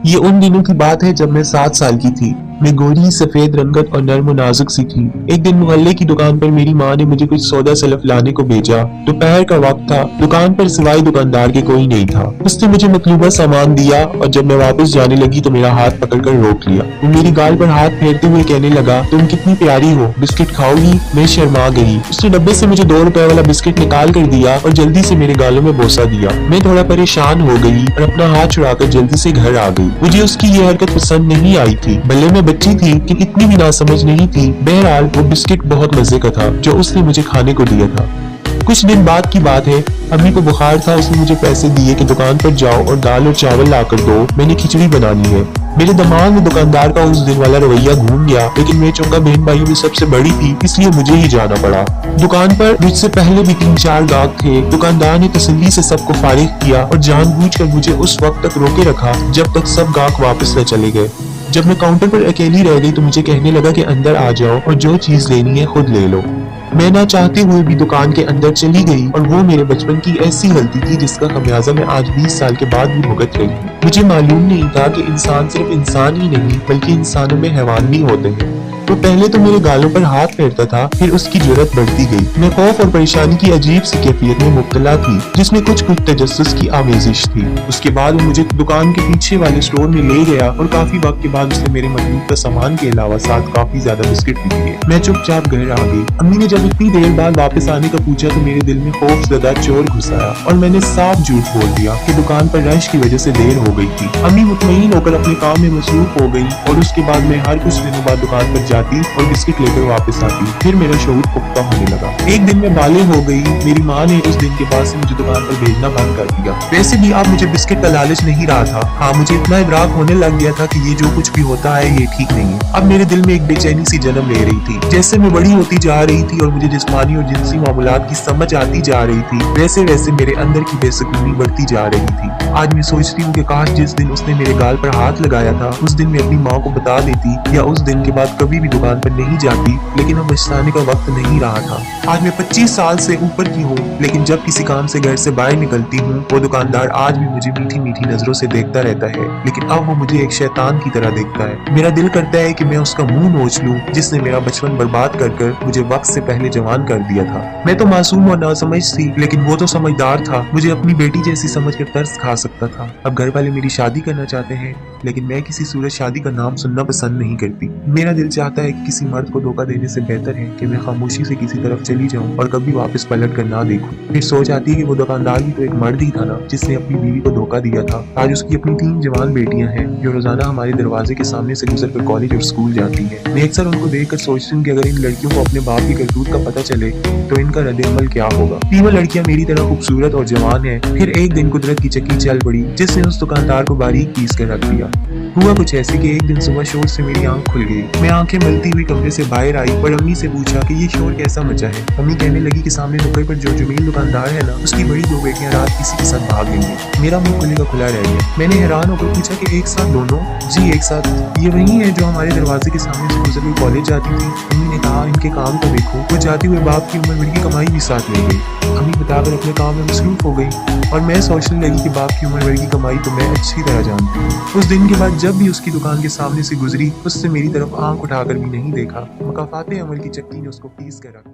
ये उन दिनों की बात है जब मैं 7 साल की थी। मैं गोरी सफेद रंगत और नर्म और नाजुक सी थी। एक दिन मोहल्ले की दुकान पर मेरी माँ ने मुझे कुछ सौदा सलफ लाने को भेजा। दोपहर का वक्त था। दुकान पर सिवाय दुकानदार के कोई नहीं था। उसने मुझे मतलूबा सामान दिया और जब मैं वापस जाने लगी तो मेरा हाथ पकड़कर रोक लिया। वो मेरी गाल पर हाथ फेरते हुए कहने लगा, तुम कितनी प्यारी हो, बिस्किट खाओगी? मैं शर्मा गई। उसने डब्बे से मुझे 2 रुपए वाला बिस्किट निकाल कर दिया और जल्दी से मेरे गालों में बोसा दिया। मैं थोड़ा परेशान हो गई और अपना हाथ छुड़ाकर जल्दी से घर आ गई। मुझे उसकी ये हरकत पसंद नहीं आई थी। भले मैं बच्ची थी कि इतनी भी नासमझ नहीं थी। बहरहाल वो बिस्किट बहुत मजे का था जो उसने मुझे खाने को दिया था। कुछ दिन बाद की बात है, अम्मी को बुखार था। उसने मुझे पैसे दिए कि दुकान पर जाओ और दाल और चावल लाकर दो, मैंने खिचड़ी बनानी है। मेरे दिमाग में दुकानदार का उस दिन वाला रवैया घूम गया, लेकिन मैं चूंकि बहन भाई में सबसे बड़ी थी इसलिए मुझे ही जाना पड़ा। दुकान पर मुझसे पहले भी 3-4 गाहक थे। दुकानदार ने तसल्ली से सबको फारिग किया और जानबूझकर मुझे उस वक्त तक रोके रखा जब तक सब गाहक वापस न चले गए। जब मैं काउंटर पर अकेली रह गई तो मुझे कहने लगा कि अंदर आ जाओ और जो चीज लेनी है खुद ले लो। मैं ना चाहते हुए भी दुकान के अंदर चली गई और वो मेरे बचपन की ऐसी गलती थी जिसका खमियाजा मैं आज 20 साल के बाद भी भुगत रही हूँ। मुझे मालूम नहीं था कि इंसान सिर्फ इंसान ही नहीं बल्कि इंसानों में हैवान भी होते हैं। तो पहले तो मेरे गालों पर हाथ फेरता था, फिर उसकी जरूरत बढ़ती गई। मैं खौफ और परेशानी की अजीब सी कैफियत में मुब्तला थी जिसमें कुछ तजस्सुस की आमेजिश थी। उसके बाद वो मुझे दुकान के पीछे वाले स्टोर में ले गया और काफी वक्त के बाद उसने मेरे मतलूब का सामान के अलावा साथ काफी ज्यादा बिस्किट भी दिए। मैं चुपचाप घर आ गई। अम्मी ने जब इतनी देर बाद वापस आने का पूछा तो मेरे दिल में खौफजदा चोर घुस आया और मैंने साफ झूठ बोल दिया कि दुकान पर रश की वजह से देर हो गई थी। अम्मी मुतमईन होकर अपने काम में मसरूफ हो गई और उसके बाद मैं हर कुछ दिनों बाद दुकान पर जाती और बिस्किट लेकर वापस आती। फिर मेरा शऊर पुख्ता होने लगा। एक दिन मैं बाले हो गई। मेरी माँ ने उस दिन के बाद से मुझे दुकान पर भेजना बंद कर दिया। वैसे भी अब मुझे बिस्किट का लालच नहीं रहा था। हाँ, मुझे इतना इदराक होने लग गया था कि ये जो कुछ भी होता है ये ठीक नहीं है। अब मेरे दिल में एक बेचैनी सी जन्म ले रही थी। जैसे मैं बड़ी होती जा रही थी और मुझे जिस्मानी और जिनसी मामूलात की समझ आती जा रही थी, वैसे वैसे मेरे अंदर की बेसुकूनी बढ़ती जा रही थी। आज मैं सोचती हूँ कि काश जिस दिन उसने मेरे गाल पर हाथ लगाया था उस दिन मैं अपनी माँ को बता देती या उस दिन के बाद कभी भी दुकान पर नहीं जाती, लेकिन अब पछताने का वक्त नहीं रहा था। आज मैं 25 साल से ऊपर की हूँ, लेकिन जब किसी काम से घर से बाहर निकलती हूँ वो दुकानदार आज भी मुझे मीठी मीठी नजरों से देखता रहता है, लेकिन अब वो मुझे एक शैतान की तरह देखता है। मेरा दिल करता है कि मैं उसका मुंह नोच लूं जिसने मेरा बचपन बर्बाद कर कर मुझे वक्त से पहले जवान कर दिया था। मैं तो मासूम और नासमझ थी, लेकिन वो तो समझदार था, मुझे अपनी बेटी जैसी समझ कर तरस खा सकता था। अब घर वाले मेरी शादी करना चाहते हैं, लेकिन मैं किसी सूरत शादी का नाम सुनना पसंद नहीं करती। मेरा दिल चाहता है कि किसी मर्द को धोखा देने से बेहतर है कि मैं खामोशी से किसी तरफ चली जाऊं और कभी वापस पलट कर ना देखूं। फिर सोच आती है कि वो दुकानदार भी तो एक मर्द ही था ना जिसने अपनी बीवी को धोखा दिया था। आज उसकी अपनी 3 जवान बेटियां हैं जो रोजाना हमारे दरवाजे के सामने से गुजर कर कॉलेज और स्कूल जाती हैं। मैं अक्सर उनको देख कर सोचती हूँ कि अगर इन लड़कियों को अपने बाप की करतूत का पता चले तो इनका रद्द-ए-अमल क्या होगा। तीनों लड़कियां मेरी तरह खूबसूरत और जवान है। फिर एक दिन कुदरत की चक्की चल पड़ी जिसने उस दुकानदार को बारीक पीस कर रख दिया। हुआ कुछ ऐसे कि एक दिन सुबह शोर से मेरी आंख खुल गई। मैं आंखें मलती हुई कमरे से बाहर आई और अम्मी से पूछा कि ये शोर कैसा मचा है। अम्मी कहने लगी कि सामने नुक्कड़ पर जो जमील दुकानदार है ना, उसकी बड़ी 2 बेटियां रात किसी के साथ भाग गई हैं। मेरा मुंह खुले का खुला रह गया। मैंने हैरान होकर पूछा कि एक साथ दोनों? जी एक साथ। ये वही है जो हमारे दरवाजे के सामने से गुजर कर कॉलेज जाती थी। अम्मी ने कहा इनके काम को देखो, वो जाते हुए बाप की उम्र भर की कमाई भी साथ ले गई। अम्मी बताकर अपने काम में मसरूफ हो गई और मैं सोचने लगी कि बाप की उम्र भर की कमाई तो मैं अच्छी तरह जानती हूँ। उस दिन के बाद जब भी उसकी दुकान के सामने से गुजरी उससे मेरी तरफ आंख उठाकर भी नहीं देखा। मकाफाते अमल की चक्की ने उसको पीस कर रखा।